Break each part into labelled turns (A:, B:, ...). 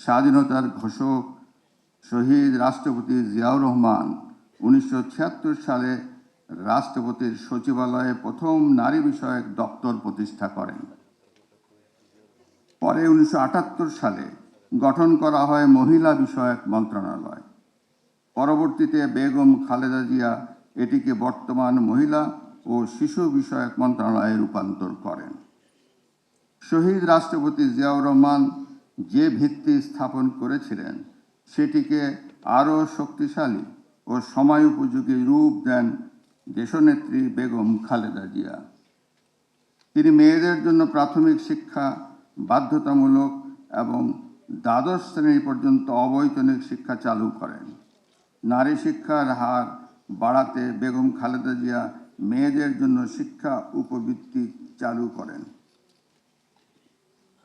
A: স্বাধীনতার ঘোষক শহীদ রাষ্ট্রপতি জিয়াউর রহমান 1976 সালে রাষ্ট্রপতির সচিবালয়ে প্রথম নারী বিষয়ক দপ্তর প্রতিষ্ঠা করেন। পরে 1978 সালে গঠন করা হয় মহিলা বিষয়ক মন্ত্রণালয়। পরবর্তীতে বেগম খালেদা জিয়া এটিকে বর্তমান মহিলা ও শিশু বিষয়ক মন্ত্রণালয়ে রূপান্তর করেন। শহীদ রাষ্ট্রপতি জিয়াউর রহমান যে ভিত্তি স্থাপন করেছিলেন সেটিকে আরও শক্তিশালী ও সময়োপযোগী রূপ দেন দেশনেত্রী বেগম খালেদা জিয়া। তিনি মেয়েদের জন্য প্রাথমিক শিক্ষা বাধ্যতামূলক এবং দ্বাদশ শ্রেণী পর্যন্ত অবৈতনিক শিক্ষা চালু করেন। নারী শিক্ষার হার বাড়াতে বেগম খালেদা জিয়া মেয়েদের জন্য শিক্ষা উপবৃত্তি চালু করেন।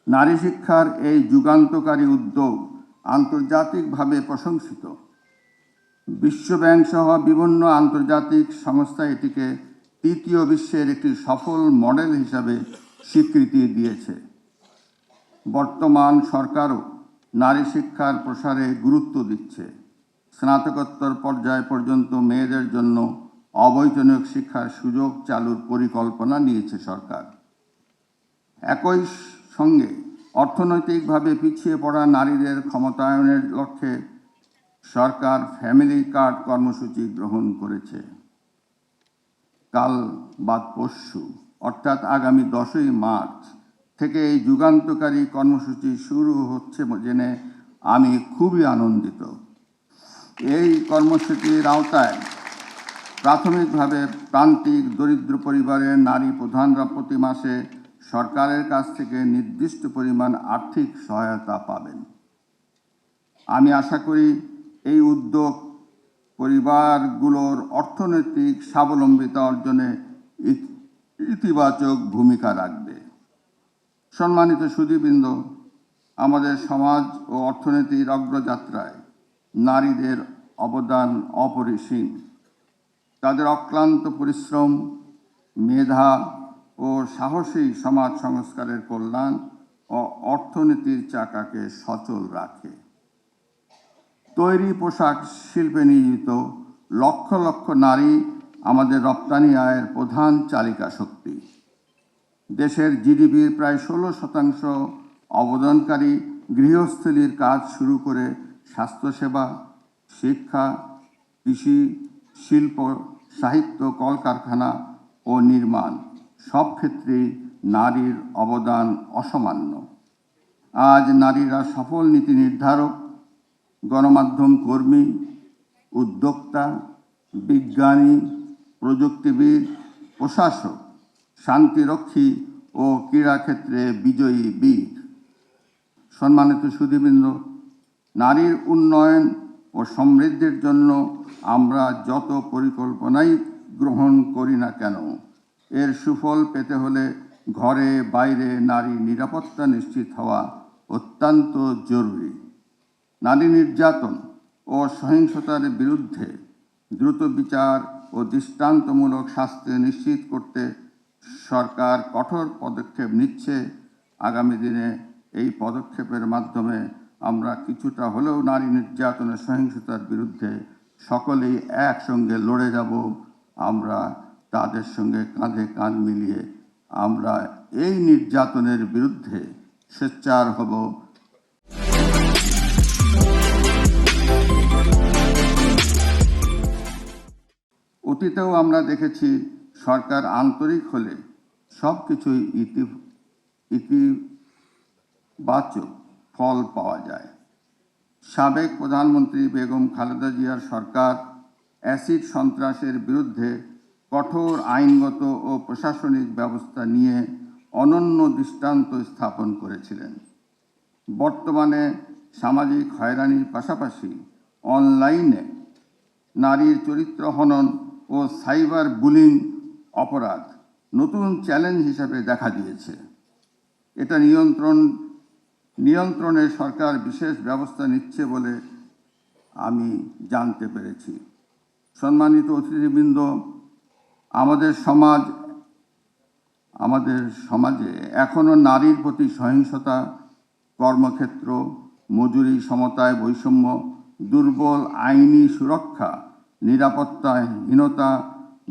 A: নারী শিক্ষার এই যুগান্তকারী উদ্যোগ আন্তর্জাতিকভাবে প্রশংসিত। বিশ্বব্যাংক সহ বিভিন্ন আন্তর্জাতিক সংস্থা এটিকে তৃতীয় বিশ্বের একটি সফল মডেল হিসাবে স্বীকৃতি দিয়েছে। বর্তমান সরকারও নারী শিক্ষার প্রসারে গুরুত্ব দিচ্ছে। স্নাতকোত্তর পর্যায় পর্যন্ত মেয়েদের জন্য অবৈতনিক শিক্ষার সুযোগ চালুর পরিকল্পনা নিয়েছে সরকার। একই সঙ্গে অর্থনৈতিকভাবে পিছিয়ে পড়া নারীদের ক্ষমতায়নের লক্ষ্যে সরকার ফ্যামিলি কার্ড কর্মসূচি গ্রহণ করেছে। কাল বাদ পরশু অর্থাৎ আগামী 10ই মার্চ থেকে এই যুগান্তকারী কর্মসূচি শুরু হচ্ছে জেনে আমি খুবই আনন্দিত। এই কর্মসূচির আওতায় প্রাথমিকভাবে প্রান্তিক দরিদ্র পরিবারের নারী প্রধানরা প্রতি মাসে সরকারের কাছ থেকে নির্দিষ্ট পরিমাণ আর্থিক সহায়তা পাবেন। আমি আশা করি এই উদ্যোগ পরিবারগুলোর অর্থনৈতিক স্বাবলম্বিতা অর্জনে ইতিবাচক ভূমিকা রাখবে। সম্মানিত সুধীবৃন্দ, আমাদের সমাজ ও অর্থনীতির অগ্রযাত্রায় নারীদের অবদান অপরিসীম। তাদের অক্লান্ত পরিশ্রম, মেধা ও সাহসী সমাজ সংস্কারের কল্যাণ ও অর্থনীতির চাকাকে সচল রাখে। তৈরি পোশাক শিল্পে নিয়োজিত লক্ষ লক্ষ নারী আমাদের রপ্তানি আয়ের প্রধান চালিকা শক্তি। দেশের জিডিপির প্রায় 16% অবদানকারী গৃহস্থলীর কাজ শুরু করে স্বাস্থ্যসেবা, শিক্ষা, কৃষি, শিল্প, সাহিত্য, কলকারখানা ও নির্মাণ সব ক্ষেত্রেই নারীর অবদান অসামান্য। আজ নারীরা সফল নীতি নির্ধারক, গণমাধ্যম কর্মী, উদ্যোক্তা, বিজ্ঞানী, প্রযুক্তিবিদ, প্রশাসক, শান্তিরক্ষী ও ক্রীড়াক্ষেত্রে বিজয়ী বীর। সম্মানিত সুধীবৃন্দ, নারীর উন্নয়ন ও সমৃদ্ধির জন্য আমরা যত পরিকল্পনাই গ্রহণ করি না কেন, এর সুফল পেতে হলে ঘরে বাইরে নারী নিরাপত্তা নিশ্চিত হওয়া অত্যন্ত জরুরি। নারী নির্যাতন ও সহিংসতার বিরুদ্ধে দ্রুত বিচার ও দৃষ্টান্তমূলক শাস্তি নিশ্চিত করতে সরকার কঠোর পদক্ষেপ নিচ্ছে। আগামী দিনে এই পদক্ষেপের মাধ্যমে আমরা কিছুটা হলেও নারী নির্যাতনের সহিংসতার বিরুদ্ধে সকলেই একসঙ্গে লড়ে যাব। আমরা তাদের সঙ্গে কাঁধে কাঁধ মিলিয়ে আমরা এই নির্যাতনের বিরুদ্ধে সোচ্চার হব। অতীতেও আমরা দেখেছি সরকার আন্তরিক হলে সব কিছুই ইতিবাচক ফল পাওয়া যায়। সাবেক প্রধানমন্ত্রী বেগম খালেদা জিয়ার সরকার অ্যাসিড সন্ত্রাসের বিরুদ্ধে কঠোর আইনগত ও প্রশাসনিক ব্যবস্থা নিয়ে অনন্য দৃষ্টান্ত স্থাপন করেছিলেন। বর্তমানে সামাজিক হয়রানির পাশাপাশি অনলাইনে নারীর চরিত্র হনন ও সাইবার বুলিং অপরাধ নতুন চ্যালেঞ্জ হিসেবে দেখা দিয়েছে। এটা নিয়ন্ত্রণে সরকার বিশেষ ব্যবস্থা নিচ্ছে বলে আমি জানতে পেরেছি। সম্মানিত অতিথিবৃন্দ, আমাদের সমাজে এখনও নারীর প্রতি সহিংসতা, কর্মক্ষেত্র, মজুরি সমতায় বৈষম্য, দুর্বল আইনি সুরক্ষা, নিরাপত্তাহীনতা,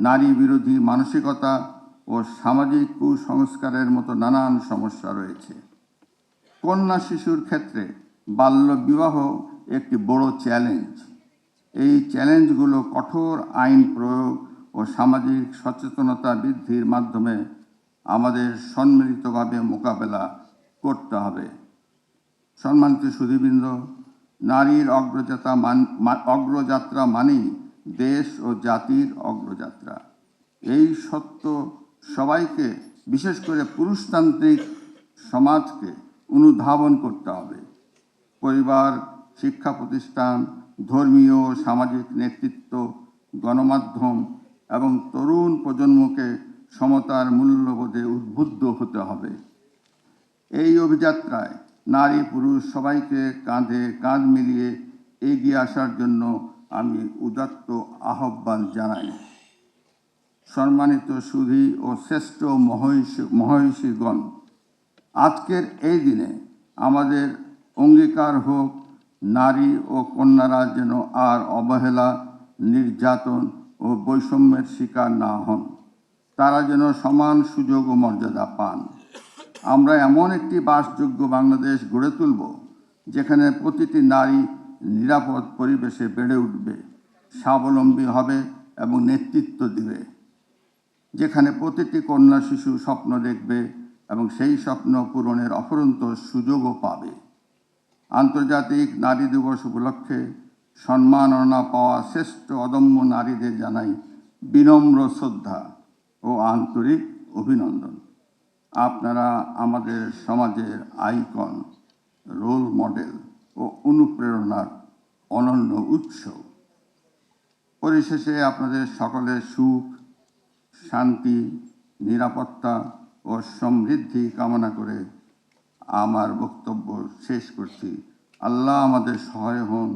A: নারী বিরোধী মানসিকতা ও সামাজিক কুসংস্কারের মতো নানান সমস্যা রয়েছে। কন্যা শিশুর ক্ষেত্রে বাল্যবিবাহ একটি বড় চ্যালেঞ্জ। এই চ্যালেঞ্জগুলো কঠোর আইন প্রয়োগ ও সামাজিক সচেতনতা বৃদ্ধির মাধ্যমে আমাদের সম্মিলিতভাবে মোকাবেলা করতে হবে। সম্মানিত সুধীবৃন্দ, নারীর অগ্রযাত্রা মানেই দেশ ও জাতির অগ্রযাত্রা। এই সত্য সবাইকে, বিশেষ করে পুরুষতান্ত্রিক সমাজকে অনুধাবন করতে হবে। পরিবার, শিক্ষা প্রতিষ্ঠান, ধর্মীয় ও সামাজিক নেতৃত্ব, গণমাধ্যম এবং তরুণ প্রজন্মকে সমতার মূল্যবোধে উদ্বুদ্ধ হতে হবে। এই অভিযাত্রায় নারী পুরুষ সবাইকে কাঁধে কাঁধ মিলিয়ে এগিয়ে আসার জন্য আমি উদাত্ত আহ্বান জানাই। সম্মানিত সুধী ও শ্রেষ্ঠ মহিষীগণ, আজকের এই দিনে আমাদের অঙ্গীকার হোক, নারী ও কন্যারা যেন আর অবহেলা, নির্যাতন ও বৈষম্যের শিকার না হন। তারা যেন সমান সুযোগ ও মর্যাদা পান। আমরা এমন একটি বাসযোগ্য বাংলাদেশ গড়ে তুলব যেখানে প্রতিটি নারী নিরাপদ পরিবেশে বেড়ে উঠবে, স্বাবলম্বী হবে এবং নেতৃত্ব দিবে, যেখানে প্রতিটি কন্যা শিশু স্বপ্ন দেখবে এবং সেই স্বপ্ন পূরণের অফুরন্ত সুযোগও পাবে। আন্তর্জাতিক নারী দিবস উপলক্ষে সম্মাননা পাওয়া শ্রেষ্ঠ অদম্য নারীদের জানাই বিনম্র শ্রদ্ধা ও আন্তরিক অভিনন্দন। আপনারা আমাদের সমাজের আইকন, রোল মডেল ও অনুপ্রেরণার অনন্য উৎস। পরিশেষে আপনাদের সকলের সুখ, শান্তি, নিরাপত্তা ও সমৃদ্ধি কামনা করে আমার বক্তব্য শেষ করছি। আল্লাহ আমাদের সহায় হন।